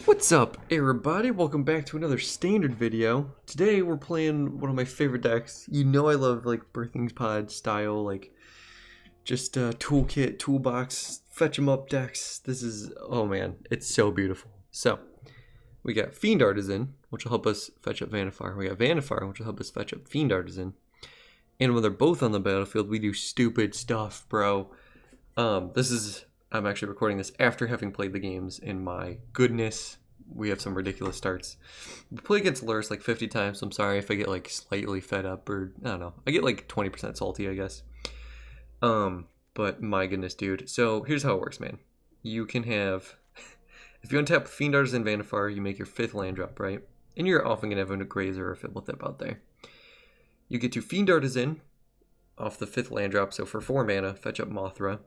What's up, everybody? Welcome back to another standard video. Today we're playing one of my favorite decks. You know I love like Birthing Pod style, like just toolkit, toolbox, fetch 'em up decks. This is, oh man, it's so beautiful. So we got Fiend Artisan, which will help us fetch up Vannifar. We got Vannifar, which will help us fetch up Fiend Artisan. And when they're both on the battlefield, we do stupid stuff, bro. I'm actually recording this after having played the games, and my goodness, we have some ridiculous starts. We play against Lurrus like 50 times, so I'm sorry if I get like slightly fed up, or I don't know. I get like 20% salty, I guess. But my goodness, dude. So here's how it works, man. You can have, if you untap Fiend Artisan Vannifar, you make your 5th land drop, right? And you're often going to have a Grazer or Fiddlethip out there. You get to Fiend Artisan off the 5th land drop, so for 4 mana, fetch up Mothra.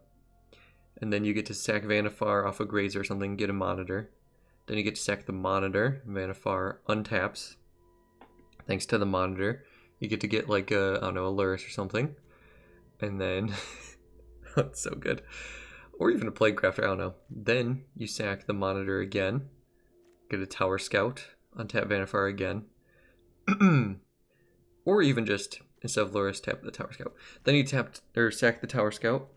And then you get to sack Vannifar off a Grazer or something, get a Monitor. Then you get to sack the Monitor, Vannifar untaps. Thanks to the Monitor, you get to get like a, I don't know, a Lurrus or something. And then, that's so good. Or even a Plaguecrafter, I don't know. Then you sack the Monitor again, get a Tower Scout, untap Vannifar again. Or even just, instead of Lurrus, tap the Tower Scout. Then you sack the Tower Scout,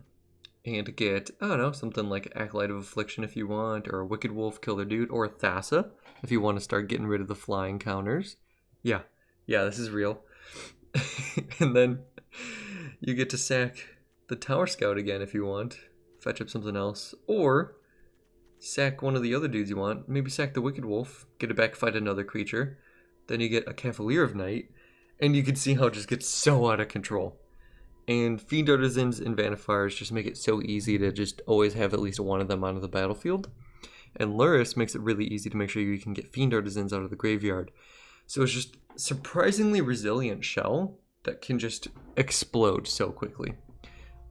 and get, I don't know, something like Acolyte of Affliction if you want, or a Wicked Wolf, kill their dude, or a Thassa if you want to start getting rid of the flying counters. Yeah, this is real. And then you get to sack the Tower Scout again if you want, fetch up something else, or sack one of the other dudes you want, maybe sack the Wicked Wolf, get it back, fight another creature. Then you get a Cavalier of Night, and you can see how it just gets so out of control. And Fiend Artisans and Vannifars just make it so easy to just always have at least one of them onto the battlefield. And Lurrus makes it really easy to make sure you can get Fiend Artisans out of the graveyard. So it's just surprisingly resilient shell that can just explode so quickly.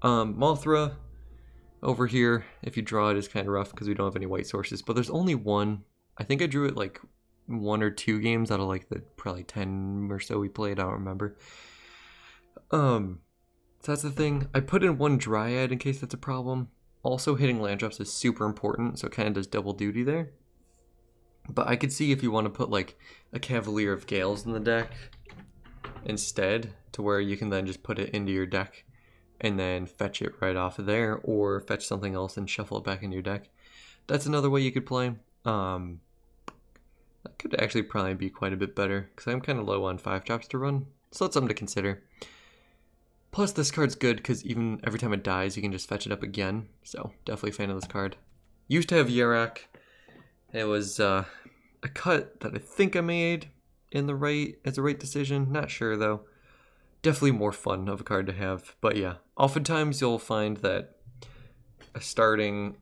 Mothra over here, if you draw it, is kind of rough because we don't have any white sources. But there's only one. I think I drew it like 1 or 2 games out of like the probably 10 or so we played. I don't remember. So that's the thing. I put in 1 Dryad in case that's a problem. Also, hitting land drops is super important, so it kind of does double duty there. But I could see if you want to put like a Cavalier of Gales in the deck instead, to where you can then just put it into your deck and then fetch it right off of there, or fetch something else and shuffle it back into your deck. That's another way you could play. That could actually probably be quite a bit better, because I'm kind of low on 5 drops to run, so that's something to consider. Plus, this card's good because even every time it dies, you can just fetch it up again. So, definitely a fan of this card. Used to have Yarak. It was a cut that I think I made as the right decision. Not sure, though. Definitely more fun of a card to have. But yeah, oftentimes you'll find that a starting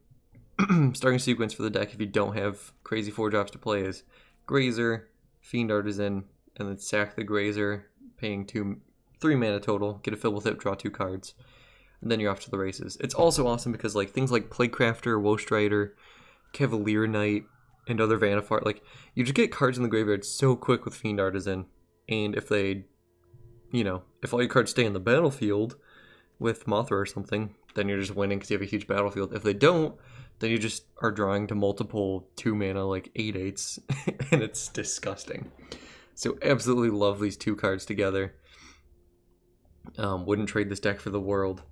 sequence for the deck, if you don't have crazy 4 drops to play, is Grazer, Fiend Artisan, and then sack the Grazer, paying 3 mana total, get a Fiddlethip, draw 2 cards, and then you're off to the races. It's also awesome because like things like Plaguecrafter, Woestrider, Cavalier Knight, and other Vannifar, like you just get cards in the graveyard so quick with Fiend Artisan, and if they, if all your cards stay in the battlefield with Mothra or something, then you're just winning because you have a huge battlefield. If they don't, then you just are drawing to multiple 2 mana like 8/8s, and it's disgusting. So absolutely love these 2 cards together. Wouldn't trade this deck for the world.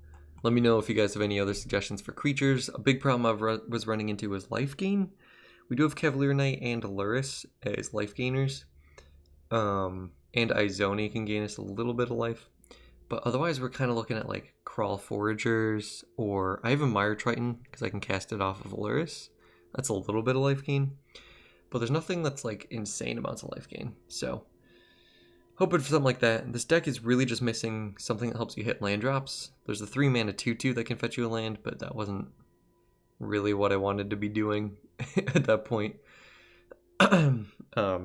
Let me know if you guys have any other suggestions for creatures. A big problem I was running into was life gain. We do have Cavalier Knight and Lurrus as life gainers. And Izoni can gain us a little bit of life. But otherwise, we're kind of looking at like Crawl Foragers, or I have a Mire Triton because I can cast it off of Lurrus. That's a little bit of life gain. But there's nothing that's like insane amounts of life gain. So hoping for something like that. This deck is really just missing something that helps you hit land drops. There's a 3 mana 2/2 that can fetch you a land, but that wasn't really what I wanted to be doing at that point.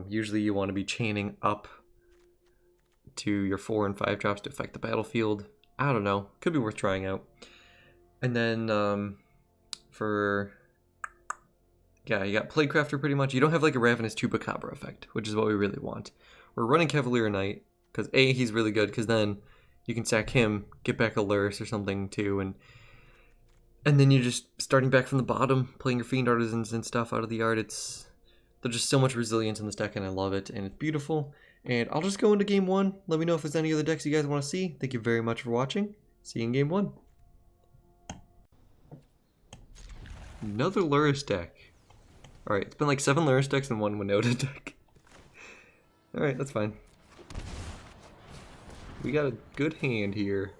Usually you want to be chaining up to your 4 and 5 drops to affect the battlefield. I don't know. Could be worth trying out. And then you got Plaguecrafter pretty much. You don't have like a Ravenous Chupacabra effect, which is what we really want. We're running Cavalier Knight because A, he's really good, because then you can sack him, get back a Lurrus or something too, and then you're just starting back from the bottom, playing your Fiend Artisans and stuff out of the yard. It's There's just so much resilience in this deck, and I love it, and it's beautiful. And I'll just go into game 1. Let me know if there's any other decks you guys want to see. Thank you very much for watching. See you in game 1. Another Lurrus deck. Alright, it's been like 7 Lurrus decks and 1 Winota deck. Alright, that's fine. We got a good hand here.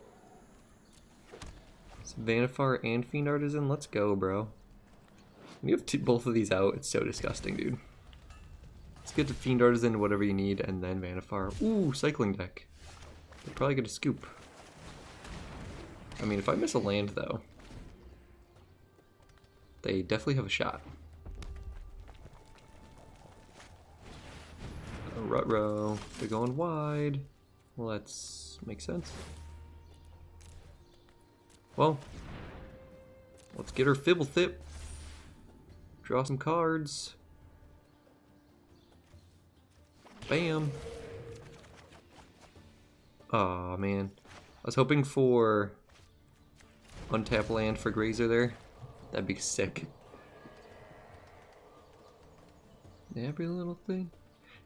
It's Vannifar and Fiend Artisan. Let's go, bro. When you have both of these out, it's so disgusting, dude. Let's get to Fiend Artisan, whatever you need, and then Vannifar. Ooh, cycling deck. They'll probably get a scoop. I mean, if I miss a land, though, they definitely have a shot. Oh, ruh-roh. They're going wide. Well, that's makes sense. Well, let's get her Fibblethip. Draw some cards. Bam. Aw, man. I was hoping for untap land for Grazer there. That'd be sick. Every little thing.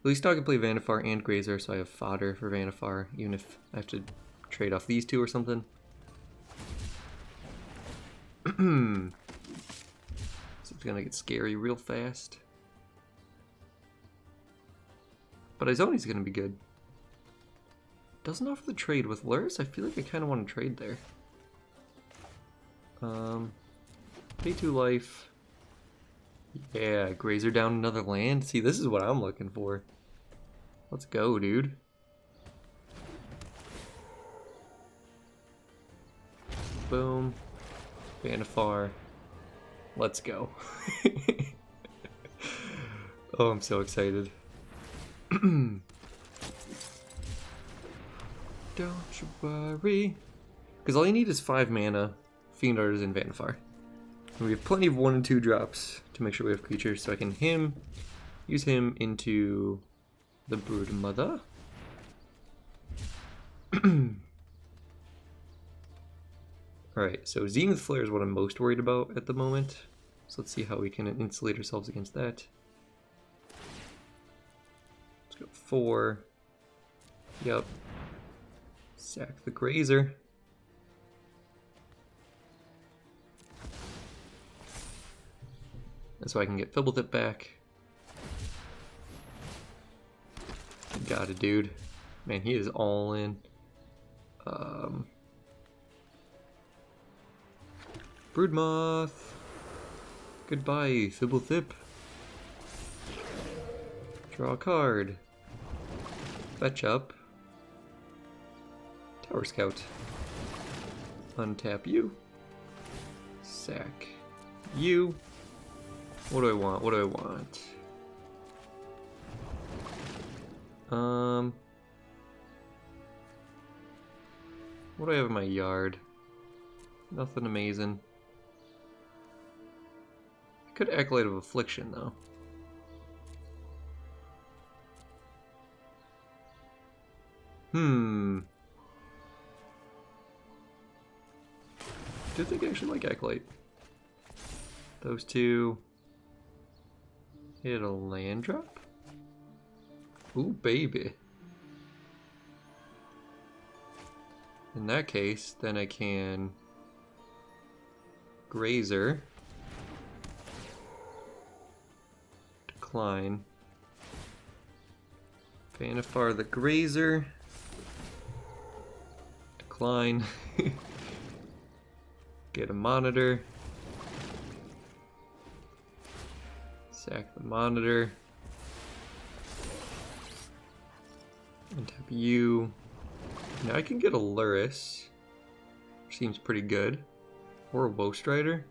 At least I can play Vannifar and Grazer, so I have fodder for Vannifar, even if I have to trade off these two or something. So it's gonna get scary real fast. But Izoni's gonna be good. Doesn't offer the trade with Lurrus. I feel like I kind of want to trade there. Pay 2 life. Yeah, Grazer down another land. See, this is what I'm looking for. Let's go, dude. Boom. Vannifar. Let's go. Oh, I'm so excited. Don't you worry. Because all you need is 5 mana, Fiend Artisan, Vannifar. And we have plenty of 1 and 2 drops to make sure we have creatures, so I can use him into the Brood Mother. Alright, so Zenith Flare is what I'm most worried about at the moment. So let's see how we can insulate ourselves against that. Let's go 4. Yep. Sack the Grazer. And so I can get Fibblethip back. Got it, dude. Man, he is all in. Broodmoth. Goodbye, Fibblethip. Draw a card. Fetch up. Tower Scout. Untap you. Sack you. What do I want? What do I want? What do I have in my yard? Nothing amazing. I could Acolyte of Affliction, though. Do you think I actually like Acolyte? Those two. Hit a land drop? Ooh, baby. In that case, then I can Grazer. Decline. Vannifar the Grazer. Decline. Get a monitor. Sack the monitor. Untap you. Now I can get a Lurrus, which seems pretty good. Or a Woestrider.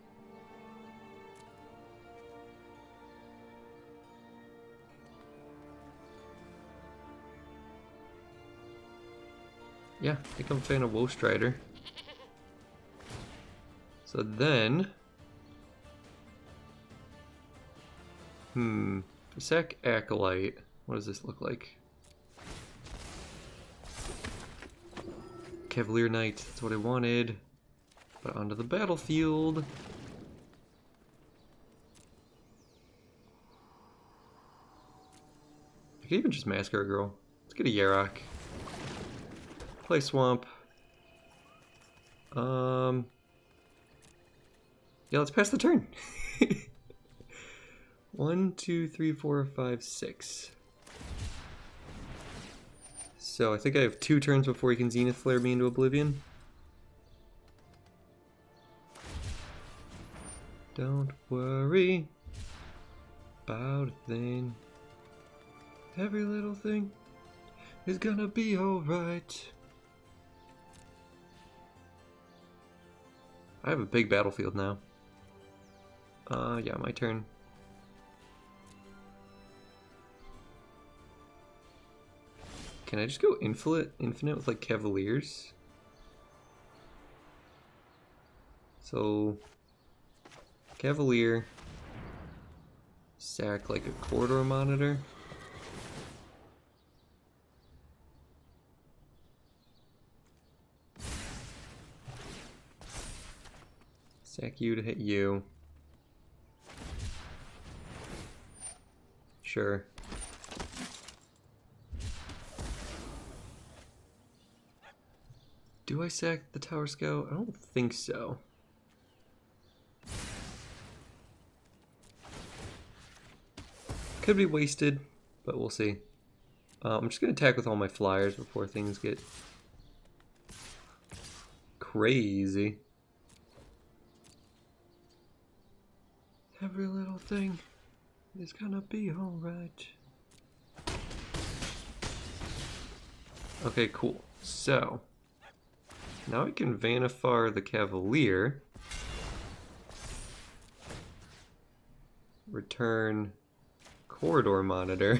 Yeah, I think I'm a fan of Woestrider. So then... Sack Acolyte. What does this look like? Cavalier Knight, that's what I wanted. But onto the battlefield. could even just Massacre Girl. Let's get a Yarok. Play Swamp. Yeah, let's pass the turn. 1, 2, 3, 4, 5, 6. So I think I have 2 turns before he can Zenith Flare me into Oblivion. Don't worry about a thing. Every little thing is gonna be alright. I have a big battlefield now. Yeah, my turn. Can I just go infinite with like Cavaliers? So Cavalier, sack like a corridor monitor. Sack you to hit you. Sure. Do I sack the Tower Scout? I don't think so. Could be wasted, but we'll see. I'm just going to attack with all my flyers before things get crazy. Every little thing is gonna be alright. Okay, cool. So, now I can Vannifar the Cavalier. Return Corridor Monitor.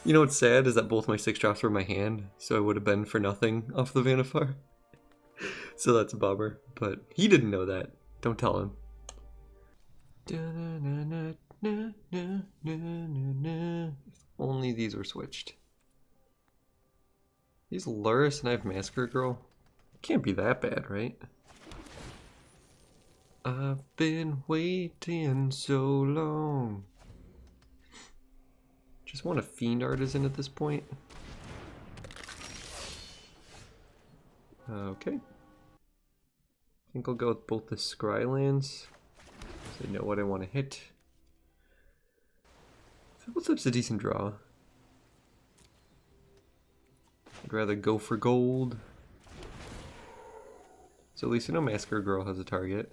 You know what's sad is that both my 6-drops were in my hand, so I would have been for nothing off the Vannifar. So that's a bummer, but he didn't know that. Don't tell him. If only these were switched. These Lurrus and I have Massacre Girl. Can't be that bad, right? I've been waiting so long. Just want a Fiend artisan at this point. Okay. I think I'll go with both the Scrylands, so I know what I want to hit. What's a decent draw? I'd rather go for gold. So at least I know Massacre Girl has a target.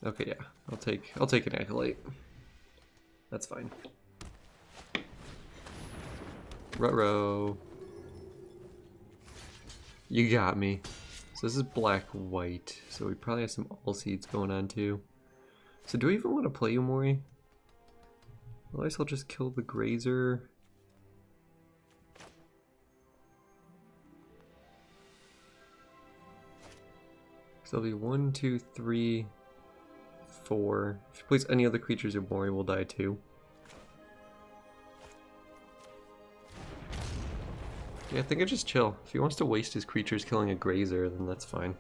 Okay, yeah, I'll take an Acolyte. That's fine. Ruh-roh. You got me. So this is black-white, so we probably have some all-seeds going on too. So do we even want to play Umori? Otherwise I'll just kill the Grazer. So it'll be 1, 2, 3, 4. If he plays any other creatures, Umori will die too. Yeah, I think I just chill. If he wants to waste his creatures killing a Grazer, then that's fine.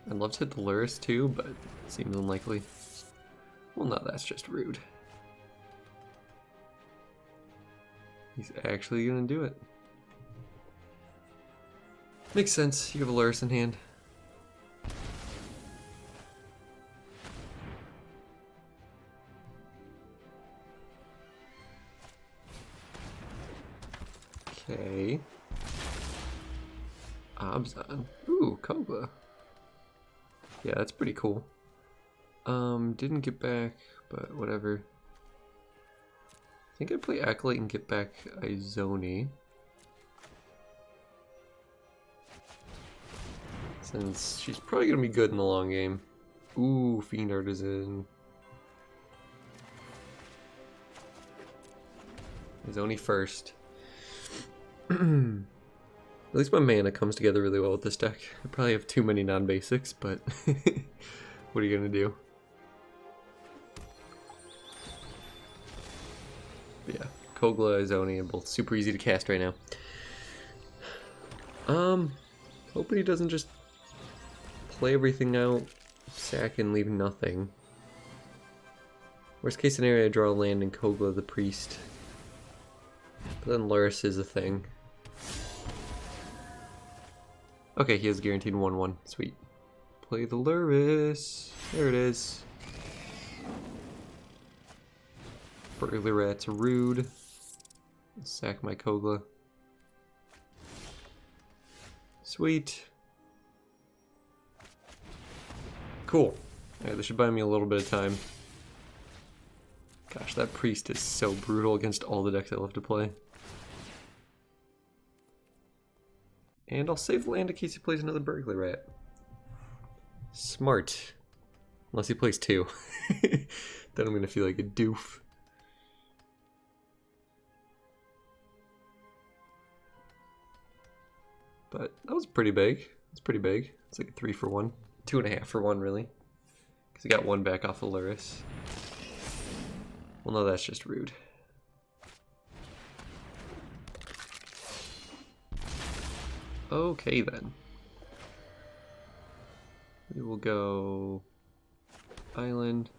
I'd love to hit the Lurrus too, but it seems unlikely. Well, no, that's just rude. He's actually gonna do it. Makes sense, you have a Lurrus in hand. Okay. Abzan. Ooh, Kogla. Yeah, that's pretty cool. Didn't get back, but whatever. I think I play Acolyte and get back Izoni. Since she's probably gonna be good in the long game. Ooh, Fiend Artisan. Izoni first. At least my mana comes together really well with this deck. I probably have too many non-basics, but what are you gonna do? But yeah, Kogla, Izoni are both super easy to cast right now. Hoping he doesn't just play everything out, sack and leave nothing. Worst case scenario, I draw a land and Kogla the Priest. But then Lurrus is a thing. Okay, he has guaranteed 1/1. Sweet. Play the Lurrus. There it is. Burglar Rat's rude. Sack my Kogla. Sweet. Cool. Alright, this should buy me a little bit of time. Gosh, that priest is so brutal against all the decks I love to play. And I'll save land in case he plays another Burglar Rat. Smart. Unless he plays 2. Then I'm gonna feel like a doof. But that was pretty big. It's pretty big. It's like a 3 for 1. 2.5 for 1, really. Because he got 1 back off of Lurrus. Well, no, that's just rude. Okay, then. We will go island.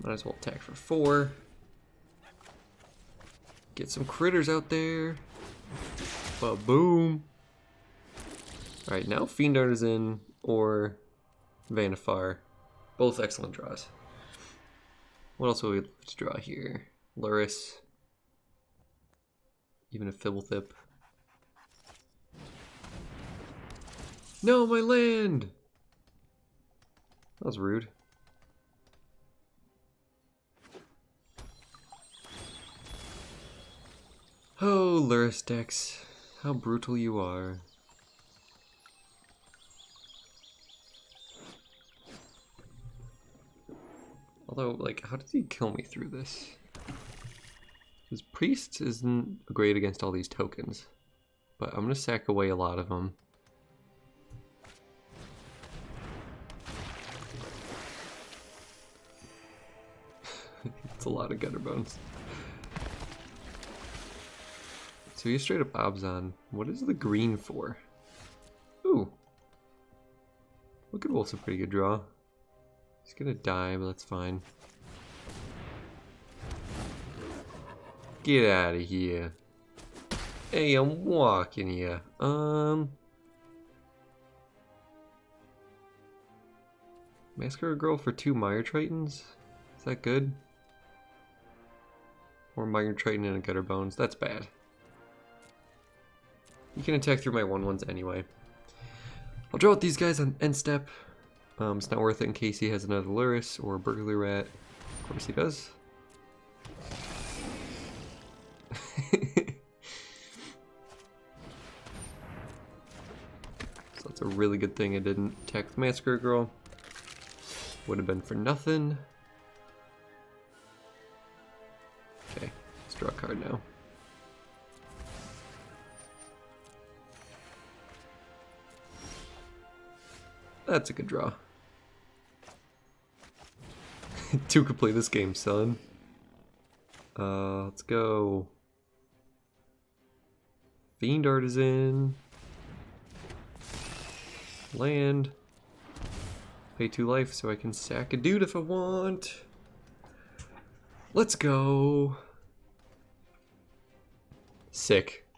Might as well attack for 4. Get some critters out there. Ba-boom. Alright, now Fiend Artisan or Vannifar. Both excellent draws. What else will we love to draw here? Lurrus. Even a Fibblethip. No, my land! That was rude. Oh, Lurrus decks. How brutal you are. Although, like, how does he kill me through this? His priest isn't great against all these tokens, but I'm gonna sack away a lot of them. It's a lot of gutter bones. So he's straight up Abzan. What is the green for? Ooh. Wicked Wolf's a pretty good draw. He's gonna die, but that's fine. Get out of here. Hey, I'm walking here. Massacre Girl for 2 Mire Tritons? Is that good? Or Mire Triton and a Gutter Bones? That's bad. You can attack through my 1/1s anyway. I'll draw with these guys on end step. It's not worth it in case he has another Lurrus or a Burglar Rat. Of course he does. So that's a really good thing I didn't attack the Massacre Girl. Would have been for nothing. Okay, let's draw a card now. That's a good draw. 2 could play this game, son. Let's go. Fiend Artisan. Land. Pay 2 life so I can sack a dude if I want. Let's go. Sick.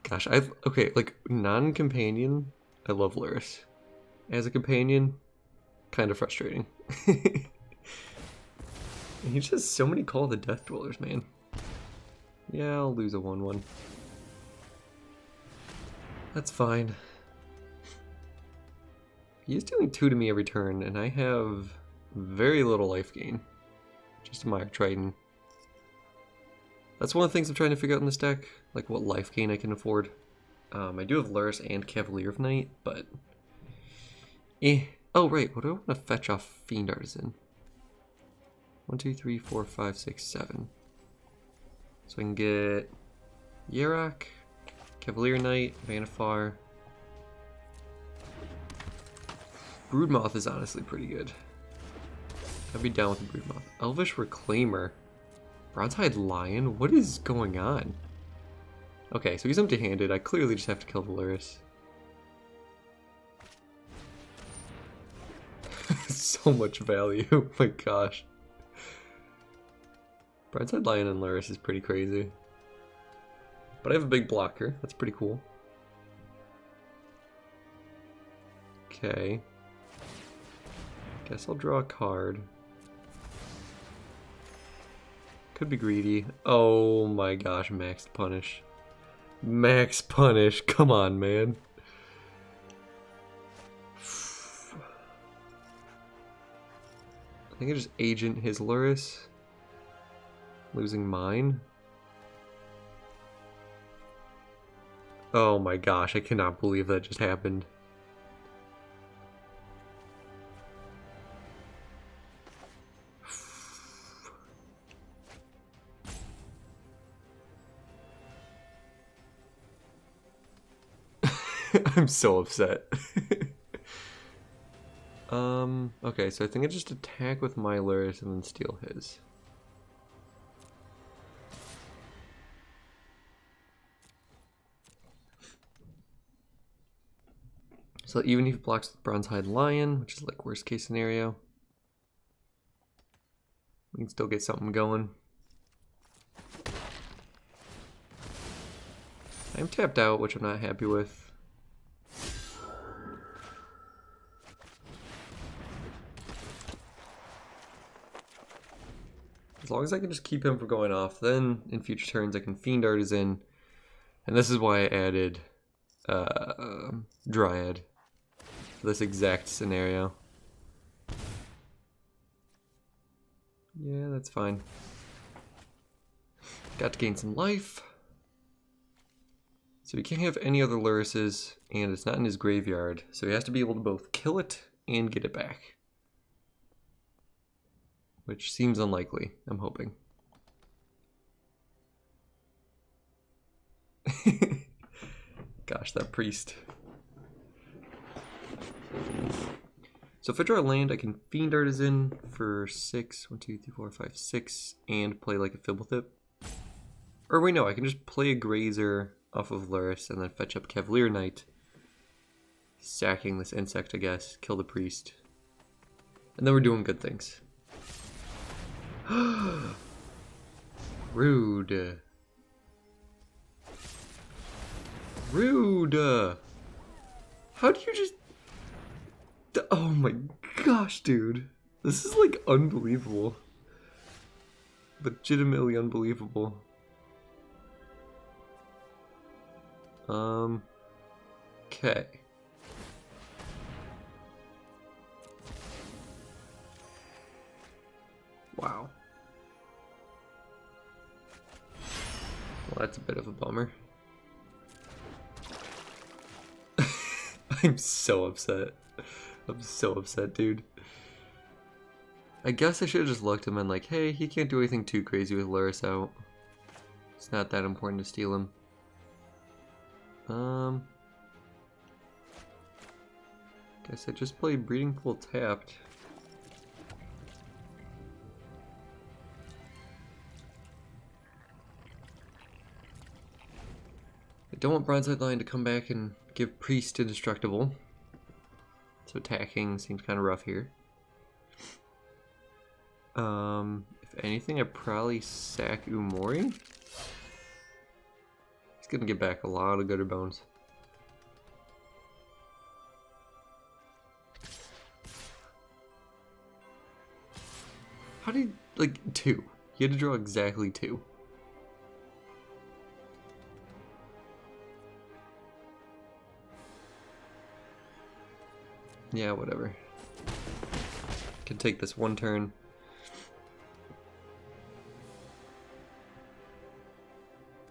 Gosh, okay, like, non-companion, I love Lurrus. As a companion, kind of frustrating. He just has so many Call of the Death Dwellers, man. Yeah, I'll lose a 1/1. That's fine. He's doing 2 to me every turn, and I have very little life gain. Just a Mire Triton. That's one of the things I'm trying to figure out in this deck, like what life gain I can afford. I do have Lurrus and Cavalier of Night, but... Oh, right, what do I want to fetch off Fiend Artisan? 1, 2, 3, 4, 5, 6, 7. So I can get Yarok, Cavalier Knight, Vannifar. Broodmoth is honestly pretty good. I'd be down with the Broodmoth. Elvish Reclaimer. Bronzehide Lion? What is going on? Okay, so he's empty-handed. I clearly just have to kill the Lurrus. So much value. Oh my gosh. Bronze-eyed Lion and Lurrus is pretty crazy. But I have a big blocker. That's pretty cool. Okay. Guess I'll draw a card. Could be greedy. Oh my gosh, max punish. Max punish. Come on, man. I think I just agent his Lurrus. Losing mine. Oh my gosh, I cannot believe that just happened. I'm so upset. Okay, so I think I just attack with my Lurrus and then steal his. So even if he blocks with Bronze-eyed Lion, which is like worst case scenario, we can still get something going. I'm tapped out, which I'm not happy with. As long as I can just keep him from going off, then in future turns I can Fiend Artisan. And this is why I added Dryad for this exact scenario. Yeah, that's fine. Got to gain some life. So he can't have any other Lurruses, and it's not in his graveyard. So he has to be able to both kill it and get it back. Which seems unlikely, I'm hoping. Gosh, that priest. So if I draw a land, I can Fiend Artisan for 6, 1, 2, 3, 4, 5, 6, and play like a Fibblethip. Or wait, no, I can just play a Grazer off of Lurrus and then fetch up Cavalier Knight, sacking this insect, I guess, kill the priest. And then we're doing good things. Rude. Rude. How do you just... Oh my gosh, dude. This is like unbelievable. Legitimately unbelievable. Okay. Wow. Well, that's a bit of a bummer. I'm so upset. I'm so upset, dude. I guess I should have just looked at him and like, hey, he can't do anything too crazy with Lurrus out. It's not that important to steal him. Guess I just played Breeding Pool tapped. I don't want Bronze-eyed Lion to come back and give Priest indestructible. So attacking seems kind of rough here. If anything, I probably sack Umori. He's gonna get back a lot of gutter bones. How did he, like, 2? He had to draw exactly 2. Yeah, whatever. Can take this one turn.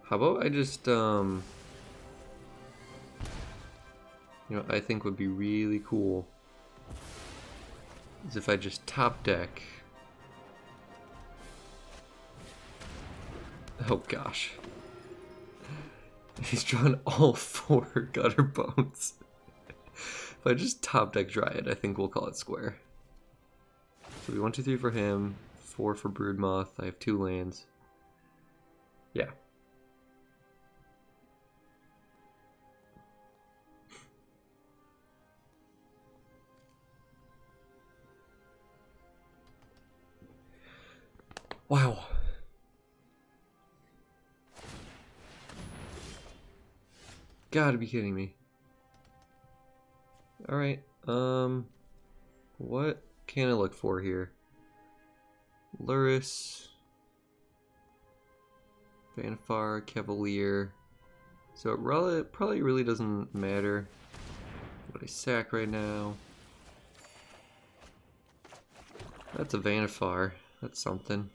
How about I just, you know, I think would be really cool is if I just top deck. Oh gosh. He's drawn all 4 gutter bones. If I just top deck Dryad, I think we'll call it square. So we 1, 2, 3 for him, 4 for Broodmoth. I have 2 lands. Yeah. Wow. Gotta be kidding me. Alright, what can I look for here? Lurrus, Vannifar, Cavalier. So it probably really doesn't matter what I sack right now. That's a Vannifar. That's something.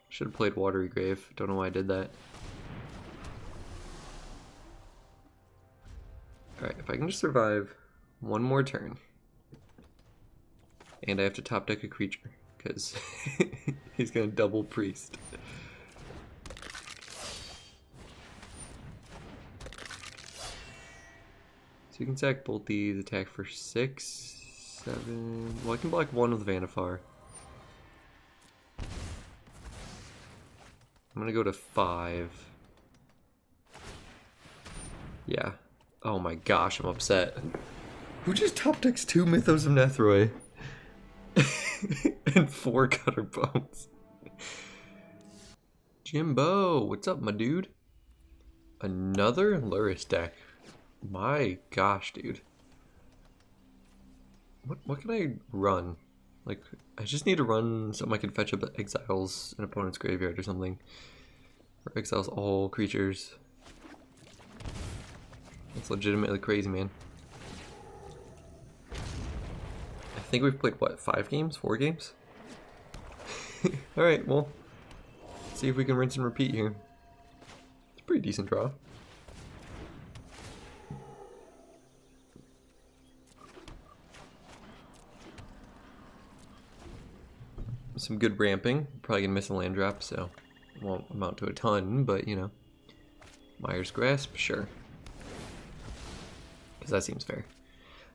Should have played Watery Grave. Don't know why I did that. Alright, if I can just survive one more turn. And I have to top deck a creature, because he's gonna double priest. So you can sack both these, attack for 6, 7... Well, I can block one with Vannifar. I'm gonna go to 5. Yeah. Oh my gosh, I'm upset. Who just top decks 2 Mythos of Nethroi? And 4 Cutter Bones. Jimbo, what's up, my dude? Another Lurrus deck. My gosh, dude. What can I run? Like, I just need to run something I can fetch up that exiles an opponent's graveyard or something. Or exiles all creatures. That's legitimately crazy, man. I think we've played, what, 5 games? 4 games? Alright, well, let's see if we can rinse and repeat here. It's a pretty decent draw. Some good ramping. Probably gonna miss a land drop, so it won't amount to a ton, but you know. Mire's Grasp, sure. Because that seems fair.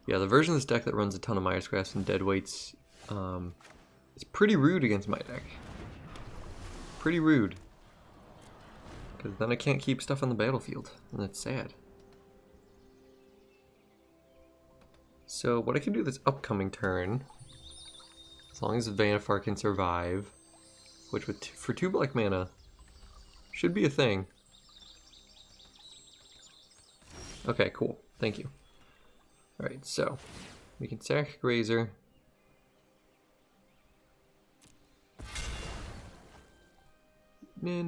Yeah, the version of this deck that runs a ton of Mire's Grasp and Deadweights is pretty rude against my deck. Pretty rude. Because then I can't keep stuff on the battlefield, and that's sad. So what I can do this upcoming turn, as long as Vannifar can survive, which for 2 black mana should be a thing. Okay, cool. Thank you. Alright, so we can sack Grazer. We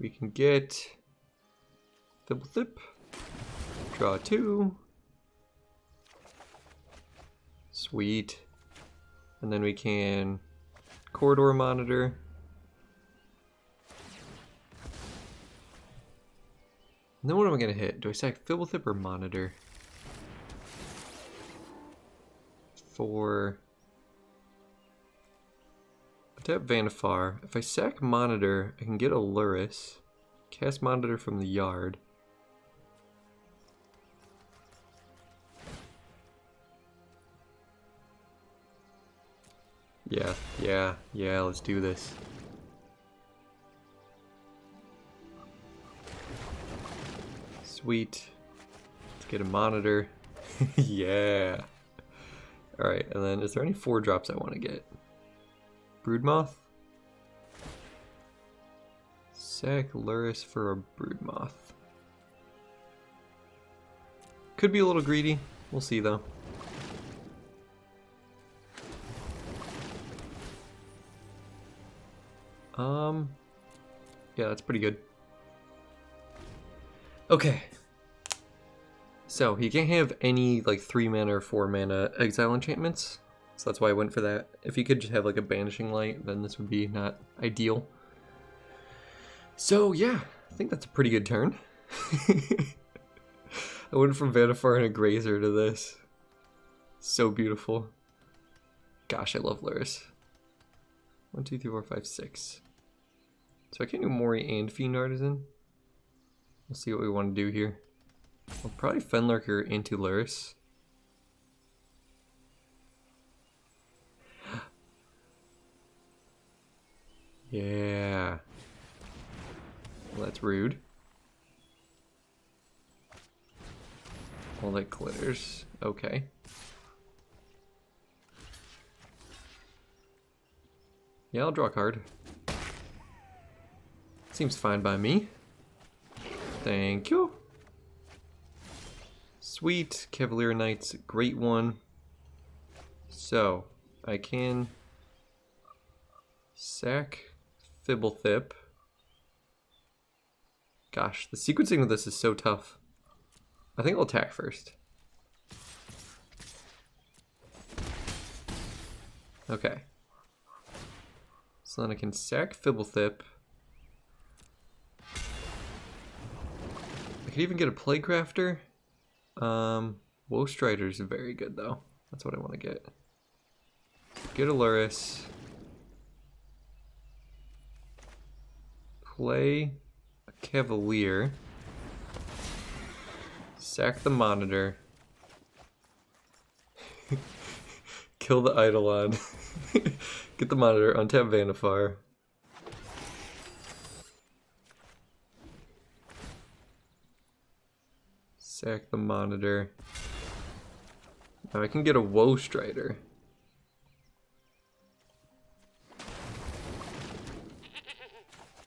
can get Thibblethip, draw 2. Sweet. And then we can Corridor Monitor. And then what am I going to hit? Do I sack Thibblethip or Monitor? For... I tap Vannifar. If I sack Monitor, I can get a Lurrus. Cast Monitor from the yard. Yeah, let's do this. Sweet. Let's get a Monitor. Yeah. Alright, and then is there any 4-drops I want to get? Broodmoth? Sack Lurrus for a Broodmoth. Could be a little greedy. We'll see though. Yeah, that's pretty good. Okay. So, he can't have any, like, 3 mana or 4 mana exile enchantments. So that's why I went for that. If he could just have, like, a Banishing Light, then this would be not ideal. So, yeah. I think that's a pretty good turn. I went from Vannifar and a Grazer to this. So beautiful. Gosh, I love Lurrus. 1, 2, 3, 4, 5, 6. So I can do Mori and Fiend Artisan. We'll see what we want to do here. I'll probably Fenlurker into Lurrus. Yeah. Well, that's rude. Well, that glitters. Okay. Yeah, I'll draw a card. Seems fine by me. Thank you. Sweet. Cavalier Knight's a great one. So, I can sack Fibblethip. Gosh, the sequencing of this is so tough. I think I'll attack first. Okay. So then I can sack Fibblethip. I could even get a Plaguecrafter. Woe Strider's very good though. That's what I want to get. Get a Lurrus. Play a Cavalier. Sack the Monitor. Kill the Eidolon. Get the Monitor, untap Vannifar. Sack the Monitor. Now I can get a Woe Strider.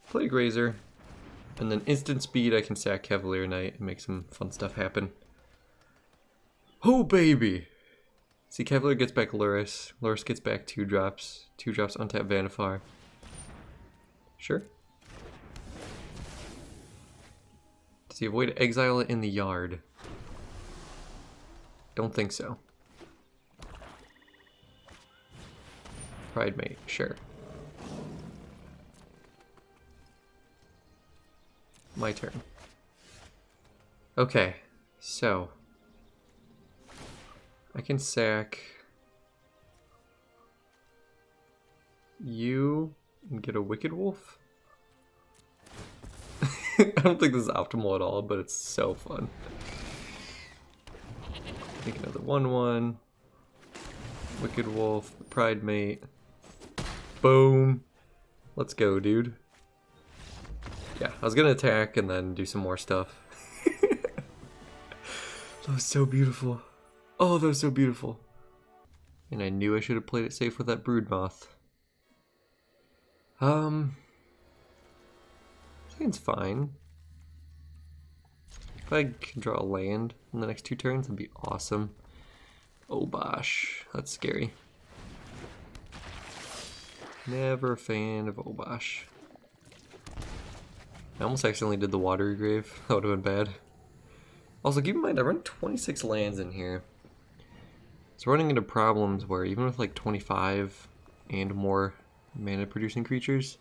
Plague Razor. And then instant speed, I can sack Cavalier Knight and make some fun stuff happen. Oh baby! See, Cavalier gets back Lurrus. Lurrus gets back 2 drops. 2 drops untap Vannifar. Sure. Does he avoid exile it in the yard? Don't think so. Pride Mate, sure. My turn. Okay, so I can sack you and get a Wicked Wolf. I don't think this is optimal at all, but it's so fun. Take another 1/1. Wicked Wolf, Pride Mate. Boom. Let's go, dude. Yeah, I was gonna attack and then do some more stuff. That was so beautiful. Oh, that was so beautiful. And I knew I should have played it safe with that Broodmoth. I think it's fine. If I can draw a land in the next 2 turns, that'd be awesome. Oh bosh, that's scary. Never a fan of Obosh. I almost accidentally did the Watery Grave. That would have been bad. Also, keep in mind, I run 26 lands in here. It's running into problems where even with like 25 and more mana producing creatures,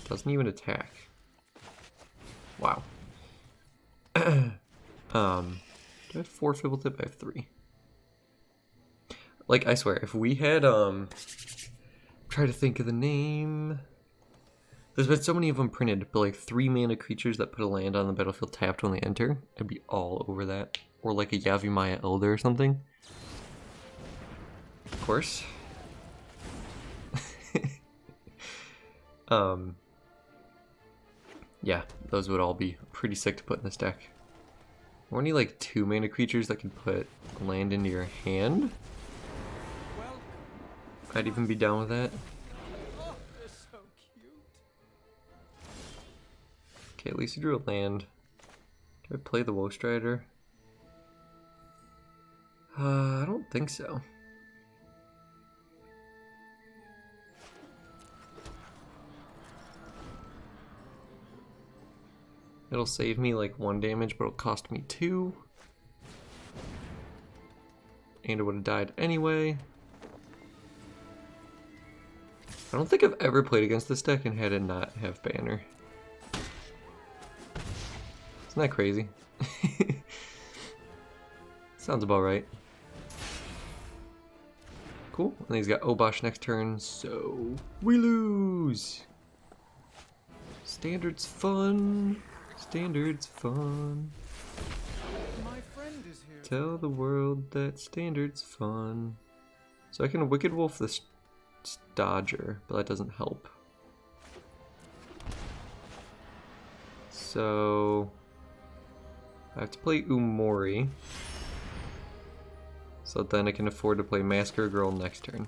it doesn't even attack. Wow. Do I have 4 Fibblethip? I have 3. Like, I swear, if we had, try to think of the name. There's been so many of them printed, but like 3 mana creatures that put a land on the battlefield tapped when they enter. I'd be all over that. Or like a Yavimaya Elder or something. Of course. Yeah, those would all be pretty sick to put in this deck. Or any like 2 mana creatures that can put land into your hand. I'd even be down with that. Okay, at least you drew a land. Do I play the Woe Strider? I don't think so. It'll save me like 1 damage, but it'll cost me 2. And it would have died anyway. I don't think I've ever played against this deck and had it not have banner. Isn't that crazy? Sounds about right. Cool. And he's got Obosh next turn, so we lose. Standard's fun. Standard's fun. My friend is here. Tell the world that Standard's fun. So I can Wicked Wolf this Dodger, but that doesn't help. So I have to play Umori. So then I can afford to play Massacre Girl next turn.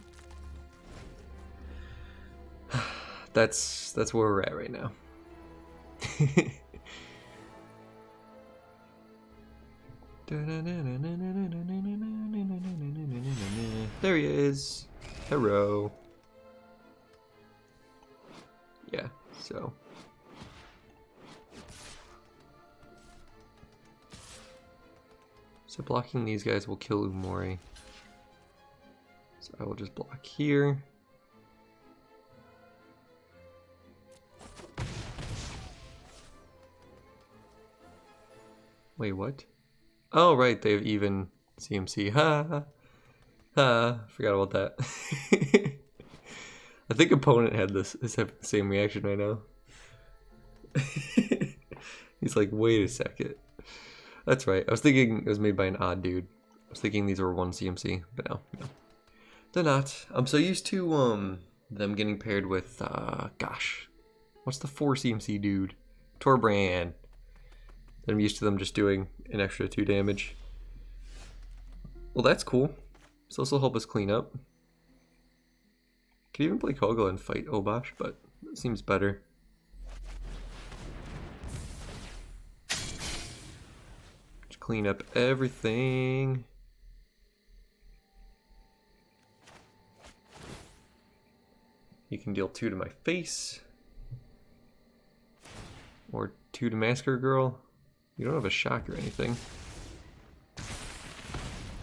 that's where we're at right now. There he is. Hello. Yeah, so. So blocking these guys will kill Umori. So I will just block here. Wait, what? Oh, right, they have even CMC. Ha ha. Ha, forgot about that. I think opponent had this same reaction right now. He's like, wait a second. That's right. I was thinking it was made by an odd dude. I was thinking these were one CMC, but no. They're not. I'm so used to them getting paired with gosh. What's the 4 CMC dude? Torbrand. I'm used to them just doing an extra 2 damage. Well, that's cool. So this will help us clean up. Could even play Koga and fight Obosh, but it seems better. Just clean up everything. You can deal 2 to my face. Or 2 to Massacre Girl. You don't have a shock or anything.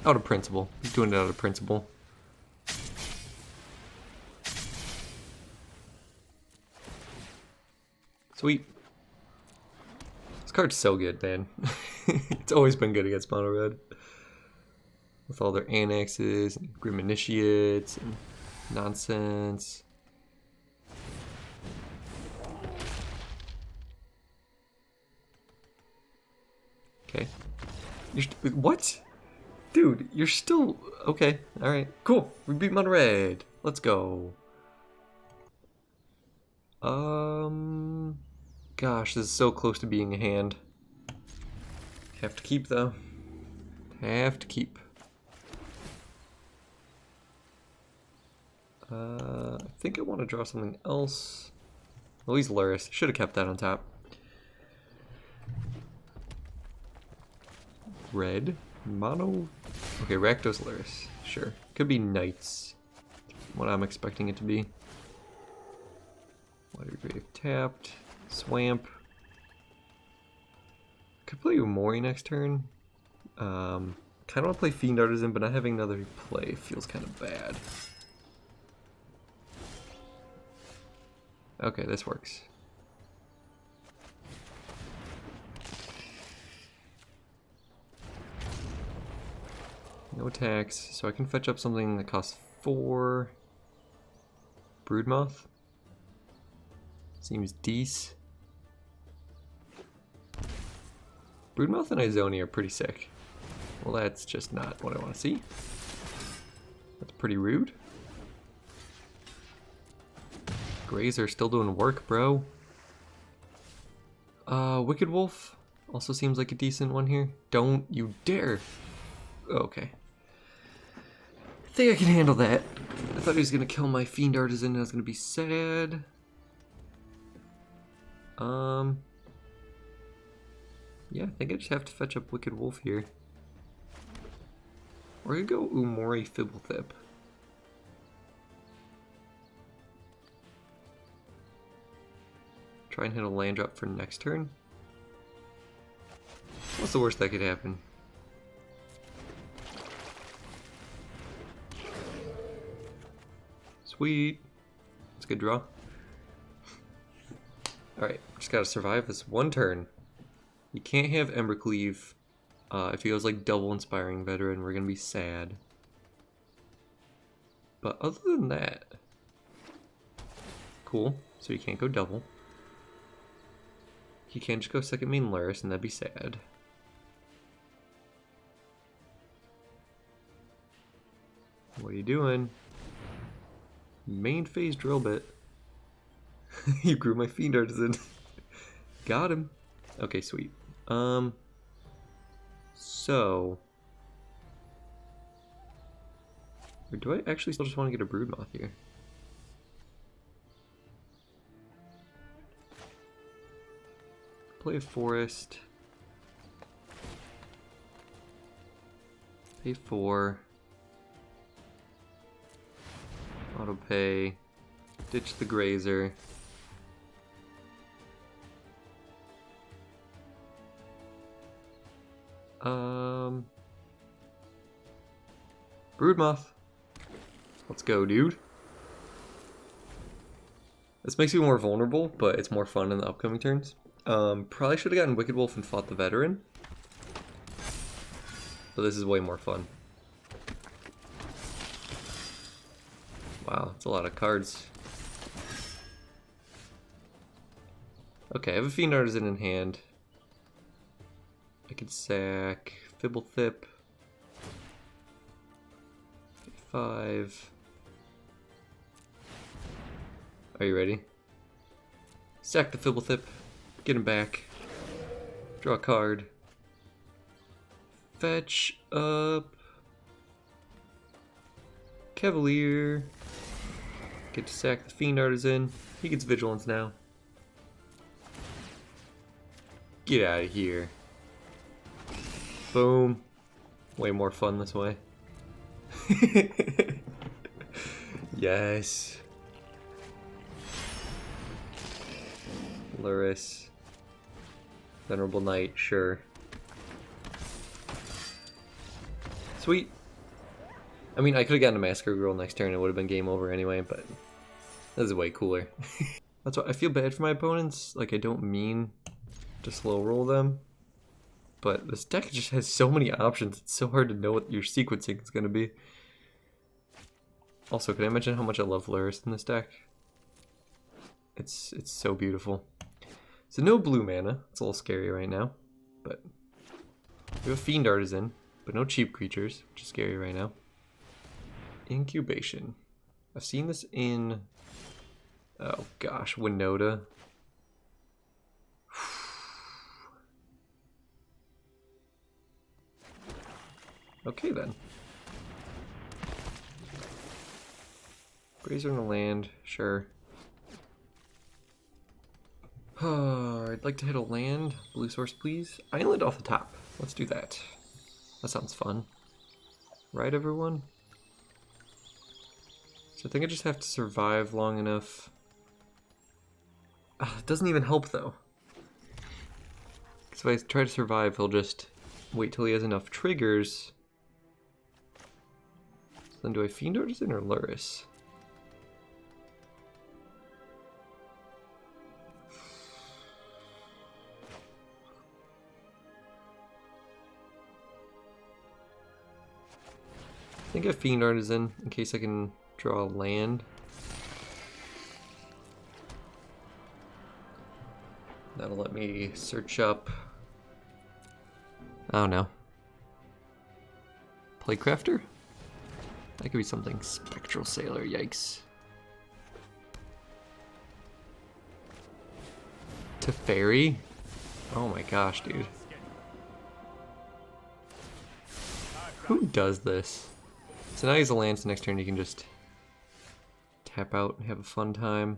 Out of principle. He's doing it out of principle. Sweet. This card's so good, man. It's always been good against mono red. With all their annexes and Grim Initiates and nonsense. Okay. What? Dude, you're still... Okay, alright. Cool. We beat mono red. Let's go. Gosh, this is so close to being a hand. Have to keep, though. Have to keep. I think I want to draw something else. Well, he's Lurrus. Should have kept that on top. Red. Mono. Okay, Rakdos Lurrus. Sure. Could be Knights. What I'm expecting it to be. Water Grave tapped. Swamp. Could play Umori next turn. Kind of want to play Fiend Artisan, but not having another play feels kind of bad. Okay, this works. No attacks, so I can fetch up something that costs 4. Broodmoth. Seems decent. Broodmoth and Izonia are pretty sick. Well, that's just not what I want to see. That's pretty rude. Greys are still doing work, bro. Wicked Wolf also seems like a decent one here. Don't you dare. Okay. I think I can handle that. I thought he was gonna kill my Fiend Artisan and I was gonna be sad. Yeah, I think I just have to fetch up Wicked Wolf here. Or I could go Umori Fibblethip. Try and hit a land drop for next turn. What's the worst that could happen? Sweet. That's a good draw. Alright, just gotta survive this one turn. You can't have Embercleave. If he goes like double Inspiring Veteran, we're gonna be sad. But other than that, cool. So you can't go double. You can't just go second main Lurrus, and that'd be sad. What are you doing? Main phase drill bit. You grew my Fiend Artisan. Got him. Okay, sweet. So, or do I actually still just want to get a Broodmoth here? play a forest. Pay 4. Auto pay. Ditch the grazer. Broodmoth. Let's go, dude. This makes you more vulnerable, but it's more fun in the upcoming turns. Probably should have gotten Wicked Wolf and fought the veteran. But this is way more fun. Wow, that's a lot of cards. Okay, I have a Fiend Artisan in hand. I could sack Fibblethip. 5. Are you ready? Sack the Fibblethip. Get him back. Draw a card. Fetch up Cavalier. Get to sack the Fiend Artisan. He gets Vigilance now. Get out of here. Boom. Way more fun this way. Yes. Lurrus. Venerable Knight, sure. Sweet. I mean, I could have gotten a Massacre Girl next turn, it would have been game over anyway, but this is way cooler. That's why I feel bad for my opponents. Like, I don't mean to slow roll them, but this deck just has so many options, it's so hard to know what your sequencing is going to be. Also, can I mention how much I love Lurrus in this deck? It's so beautiful. So no blue mana, it's a little scary right now, but we have a Fiend Artisan, but no cheap creatures, which is scary right now. Incubation. I've seen this in, oh gosh, Winota. Okay then. Grazer in the land, sure. I'd like to hit a land. Blue source, please. Island off the top. Let's do that. That sounds fun. Right, everyone? So I think I just have to survive long enough. It doesn't even help, though. Because if I try to survive, he'll just wait till he has enough triggers. So then do I Fiend Artisan or Lurrus? I think I have Fiend Artisan in case I can draw a land. That'll let me search up. I don't know. Playcrafter? That could be something. Spectral Sailor, yikes. Teferi? Oh my gosh, dude. Who does this? So now he's a land, so next turn you can just tap out and have a fun time.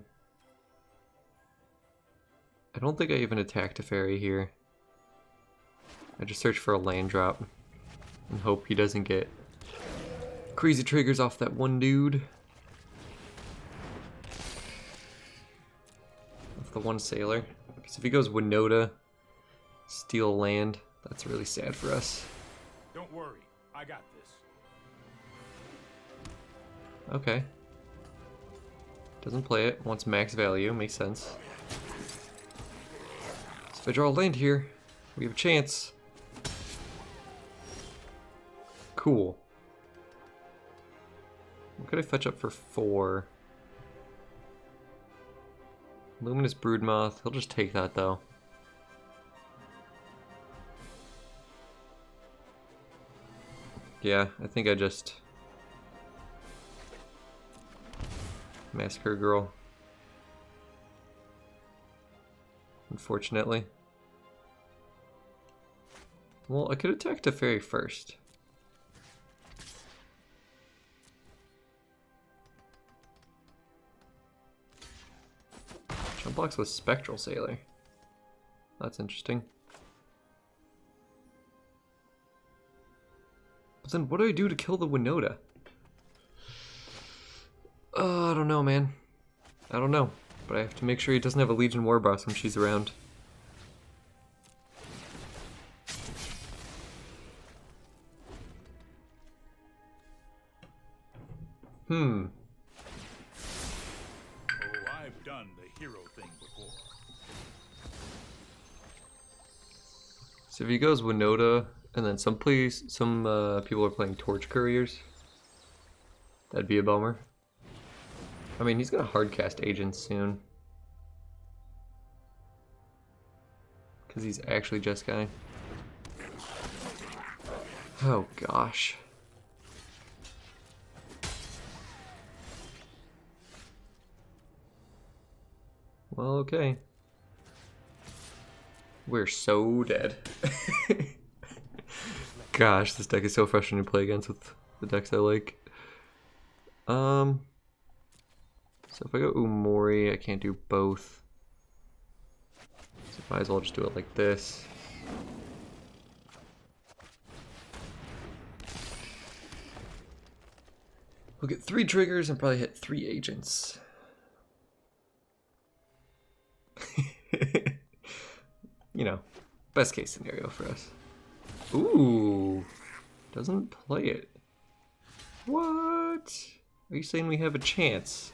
I don't think I even attacked a fairy here. I just search for a land drop and hope he doesn't get crazy triggers off that one dude. Off the one sailor. Because if he goes Winota, steal land, that's really sad for us. Don't worry, I got this. Okay. Doesn't play it. Wants max value. Makes sense. So if I draw a land here, we have a chance. Cool. What could I fetch up for 4? Luminous Broodmoth. He'll just take that though. Yeah, I think I just Massacre Girl. Unfortunately. Well, I could attack Teferi first. Jump blocks with Spectral Sailor. That's interesting. But then what do I do to kill the Winota? I don't know, man. I don't know. But I have to make sure he doesn't have a Legion War Boss when she's around. Oh, I've done the hero thing before. So if he goes Winota, and then some people are playing Torch Couriers, that'd be a bummer. I mean, he's gonna hardcast Agents soon. Because he's actually Jeskai. Oh gosh. Well, okay. We're so dead. Gosh, this deck is so frustrating to play against with the decks I like. So if I go Umori, I can't do both. So might as well just do it like this. We'll get 3 triggers and probably hit 3 agents. You know, best case scenario for us. Ooh, doesn't play it. What? Are you saying we have a chance?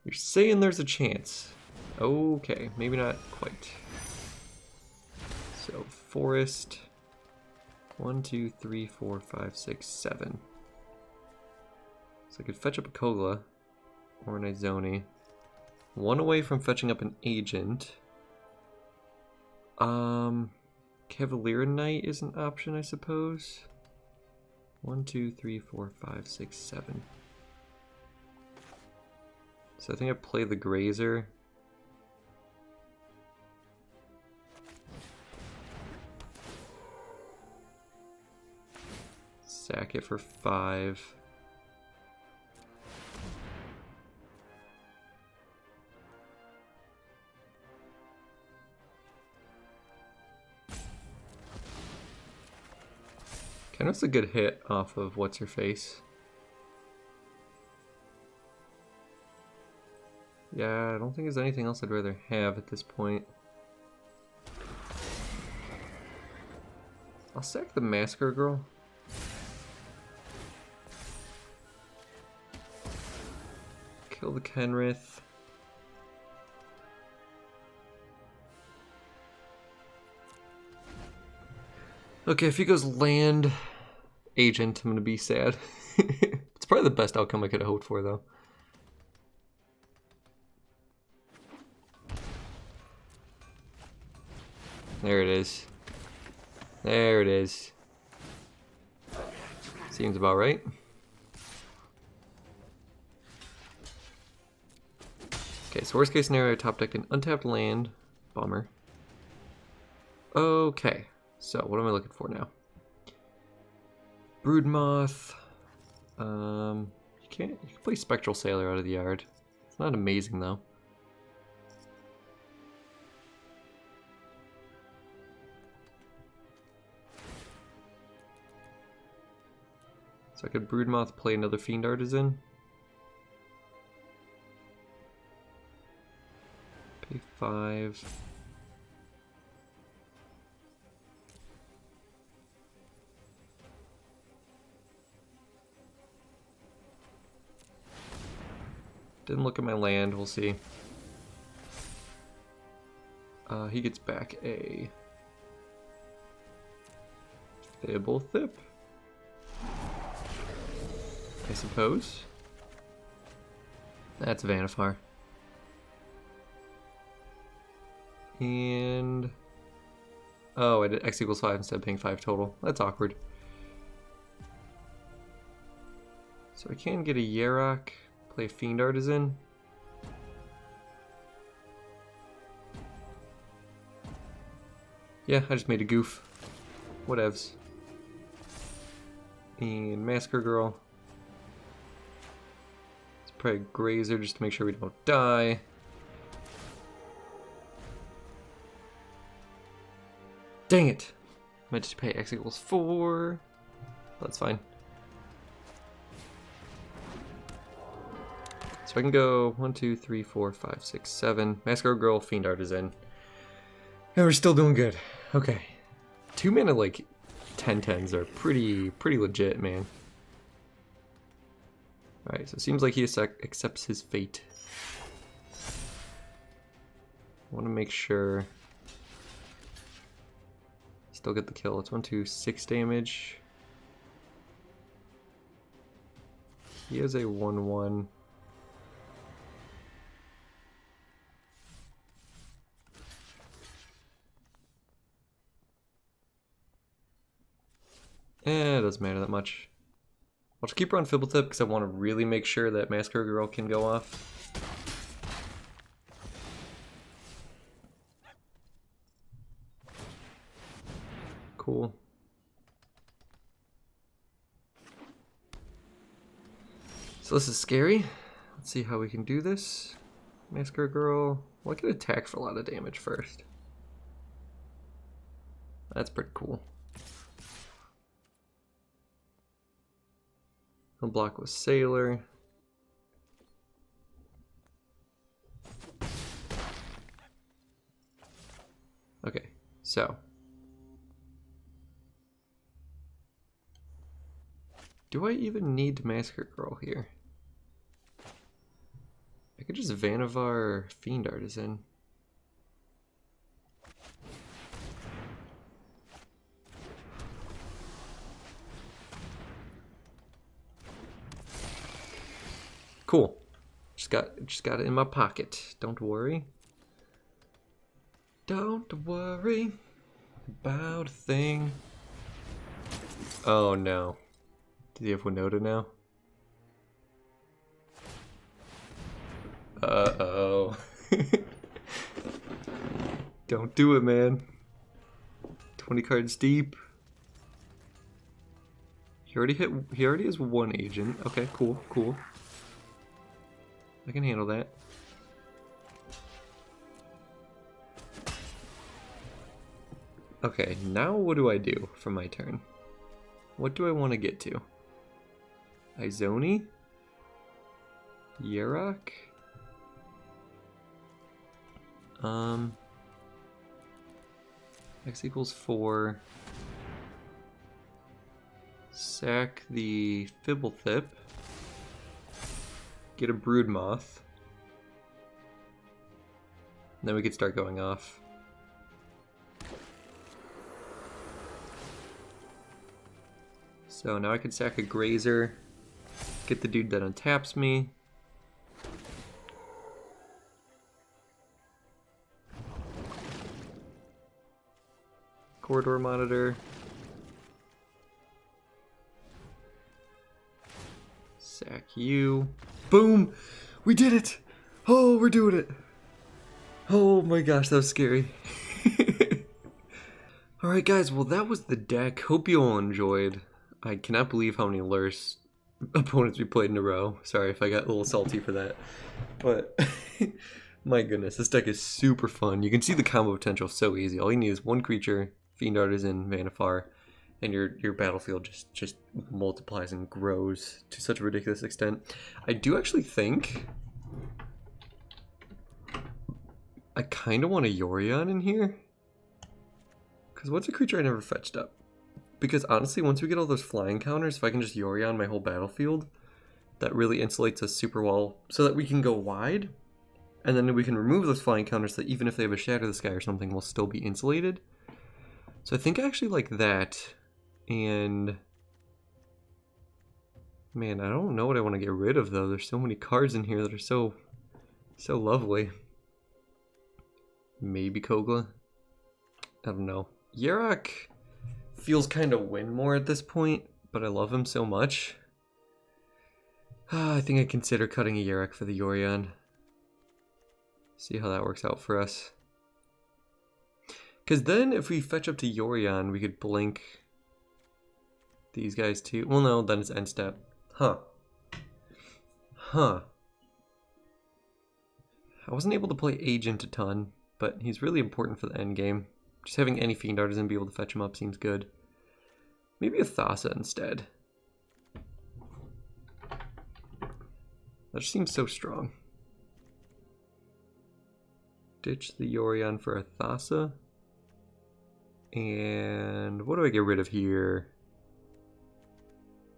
You're saying there's a chance. Okay, maybe not quite. So, forest. 1, 2, 3, 4, 5, 6, 7. So I could fetch up a Kogla or an Izoni. 1 away from fetching up an agent. Cavalier Knight is an option, I suppose. 1, 2, 3, 4, 5, 6, 7. So I think I play the Grazer. Sack it for 5. Kind of a good hit off of what's her face. Yeah, I don't think there's anything else I'd rather have at this point. I'll sack the Massacre Girl. Kill the Kenrith. Okay, if he goes land agent, I'm gonna be sad. It's probably the best outcome I could have hoped for, though. There it is. There it is. Seems about right. Okay, so worst case scenario, top deck an untapped land. Bummer. Okay, so what am I looking for now? Broodmoth. You can play Spectral Sailor out of the yard. It's not amazing though. So I could Broodmoth, play another Fiend Artisan. Pay 5. Didn't look at my land, we'll see. He gets back a Thibblethip, I suppose. That's Vannifar. And oh, I did X equals 5 instead of paying 5 total. That's awkward. So I can get a Yarok, play Fiend Artisan. Yeah, I just made a goof. Whatevs. And Massacre Girl. Let's play a Grazer just to make sure we don't die. Dang it! Meant to pay X equals 4. That's fine. So I can go 1, 2, 3, 4, 5, 6, 7. Massacre Girl, Fiend, Artisan. And we're still doing good. Okay. 2 mana like 10/10s are pretty legit, man. Alright, so it seems like he accepts his fate. I want to make sure. Still get the kill. It's 1, 2, 6 damage. He has a 1/1. It doesn't matter that much. I'll just keep her on Fibblethip because I want to really make sure that Massacre Girl can go off. Cool. So this is scary. Let's see how we can do this. Massacre Girl. Well, I can attack for a lot of damage first. That's pretty cool. I'll block with Sailor. Okay, so. Do I even need Massacre Girl here? I could just Vannifar Fiend Artisan. Cool. Just got it in my pocket. Don't worry. Don't worry about a thing. Oh no. Does he have Winota now? Uh-oh. Don't do it, man. 20 cards deep. He already has 1 agent. Okay, cool, cool. I can handle that. Okay, now what do I do for my turn? What do I want to get to? Izoni? Yurok? X equals 4. Sack the Fibblethip. Get a Broodmoth. And then we could start going off. So now I can sack a Grazer. Get the dude that untaps me. Corridor Monitor. Sack you. Boom! We did it! Oh, we're doing it! Oh my gosh, that was scary. Alright guys, well that was the deck. Hope you all enjoyed. I cannot believe how many Lurrus opponents we played in a row. Sorry if I got a little salty for that. But my goodness, this deck is super fun. You can see the combo potential so easy. All you need is 1 creature, Fiend Artisan, Vannifar, and your battlefield just multiplies and grows to such a ridiculous extent. I do actually think I kind of want a Yorion in here. Because what's a creature I never fetched up? Because honestly, once we get all those flying counters, if I can just Yorion my whole battlefield, that really insulates us super well so that we can go wide. And then we can remove those flying counters so that even if they have a Shatter the Sky or something, we'll still be insulated. So I think I actually like that. And man, I don't know what I want to get rid of though. There's so many cards in here that are so lovely. Maybe Kogla? I don't know. Yurok feels kind of win more at this point, but I love him so much. I think I consider cutting a Yurok for the Yorion. See how that works out for us. Because then if we fetch up to Yorion, we could blink these guys too. Well, no, then it's end step. Huh. Huh. I wasn't able to play Agent a ton, but he's really important for the end game. Just having any Fiend Artisan be able to fetch him up seems good. Maybe a Thassa instead. That just seems so strong. Ditch the Yorion for a Thassa. And what do I get rid of here?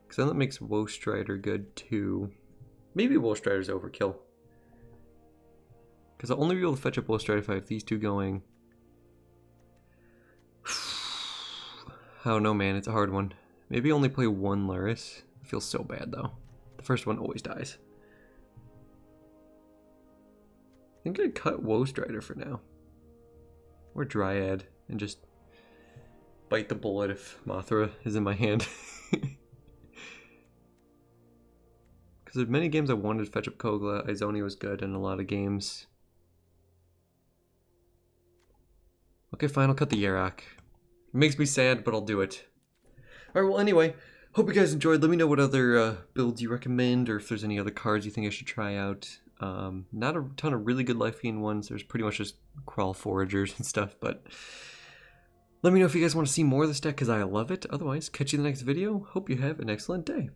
Because then that makes Woe Strider good too. Maybe Woe Strider's overkill. Because I'll only be able to fetch up Woe Strider if I have these two going. I don't know, man. It's a hard one. Maybe only play one Lurrus. I feel so bad though. The first one always dies. I think I'd cut Woe Strider for now. Or Dryad and just bite the bullet if Mothra is in my hand. Because there's many games I wanted to fetch up Kogla. Izoni was good in a lot of games. Okay, fine, I'll cut the Yarok. It makes me sad, but I'll do it. Alright, well anyway, hope you guys enjoyed. Let me know what other builds you recommend, or if there's any other cards you think I should try out. Not a ton of really good Life Fiend ones. There's pretty much just Crawl Foragers and stuff, but let me know if you guys want to see more of this deck, because I love it. Otherwise, catch you in the next video. Hope you have an excellent day.